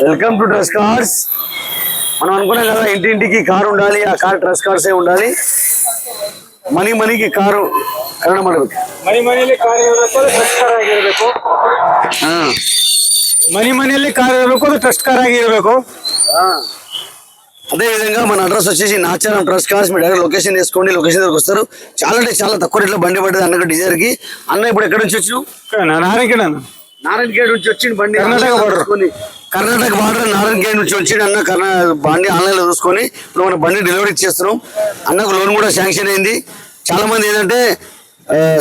Welcome to trust cars. మనం అనుకున్నాం కదా ఇంటింటికి కారు ఉండాలి, ఆ కార్ ట్రస్ట్ కార్సే ఉండాలి. ಮನಿಗೆ ಕಾರು ಕನ್ನಡ ಮಾಡಬೇಕು. ಮನೆಯಲ್ಲಿ ಕಾರ್ ಇರಬೇಕು, ಟ್ರಸ್ಟ್ ಕಾರ್ ಆಗಿರಬೇಕು. ಮನೆಯಲ್ಲಿ ಕಾರ್ ಇರಬೇಕು, ಅದು ಟ್ರಸ್ಟ್ ಕಾರ್ ಆಗಿರಬೇಕು. అదే విధంగా మన అడ్రస్ వచ్చేసి నాచారం ట్రస్ట్ కార్స్. మీ డైరెక్ట్ లొకేషన్ వేసుకోండి, లొకేషన్ దగ్గరకు వస్తారు. చాలా అంటే చాలా తక్కువ రేట్లో బండి పడ్డది అన్నకు డిజైర్ కి. అన్న ఇప్పుడు ఎక్కడి నుంచి వచ్చినావు? నారాయణఖేడ్ నుంచి వచ్చింది బండి. కర్ణాటక బార్డర్ నారాయణఖేడ్ నుంచి వచ్చింది అన్న. బండి ఆన్లైన్ లో చూసుకొని ఇప్పుడు మన బండి డెలివరీ ఇచ్చేస్తున్నాం. అన్నకు లోన్ కూడా శాంక్షన్ అయింది. చాలా మంది ఏంటంటే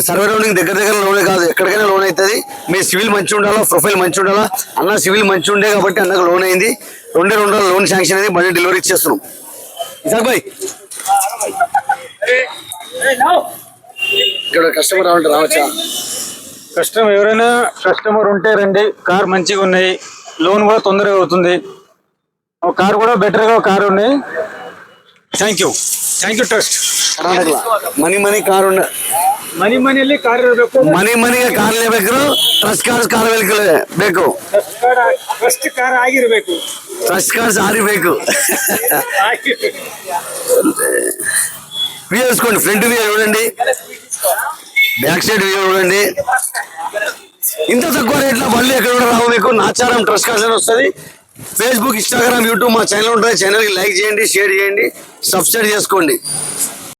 సర్వే రౌండింగ్ దగ్గర లోనే కాదు, ఎక్కడికైనా లోన్ అవుతుంది. మీ సివిల్ మంచి ఉండాలా, ప్రొఫైల్ మంచి ఉండాలా. అన్న సివిల్ మంచి ఉండే కాబట్టి అన్నకు లోన్ అయింది. 2 లోన్ శాంక్షన్ అయింది. బండి డెలివరీ ఇచ్చేస్తున్నాం. ఇసాక్ భాయ్ ఇక్కడ కస్టమర్ రావంటే రావచ్చా? ఎవరైనా కస్టమర్ ఉంటే రండి. కార్ మంచిగా ఉన్నాయి, లోన్ కూడా తొందరగా అవుతుంది. కార్ కూడా బెటర్ గా కార్ ఉన్నాయి. Thank you trust. ಮನಿ ಕಾರ್ ಮನೆಯಲ್ಲಿ ಕಾರ್ ಇರಬೇಕು, ಮನಿಗೆ ಕಾರ್ ಬೇಕು, ಟ್ರಸ್ಟ್ ಕಾರ್ ಬೇಕು, ಟ್ರಸ್ಟ್ ಕಾರ್ ಆಗಿರ್ಬೇಕು, ಟ್ರಸ್ಟ್ ಕಾರ್ಸ್ ಆರಿಬೇಕು. వ్యూ చూసుకోండి, ఫ్రంట్ వ్యూ చూడండి, బ్యాక్ సైడ్ వ్యూ చూడండి. ఇంత తక్కువ రేట్లో బండ్లు ఎక్కడ కూడా రావు మీకు. నాచారం ట్రస్ట్ కార్స్ అని వస్తుంది. ఫేస్బుక్, ఇన్స్టాగ్రామ్, యూట్యూబ్ మా ఛానల్ ఉంటుంది. ఛానల్కి లైక్ చేయండి, షేర్ చేయండి, సబ్స్క్రైబ్ చేసుకోండి.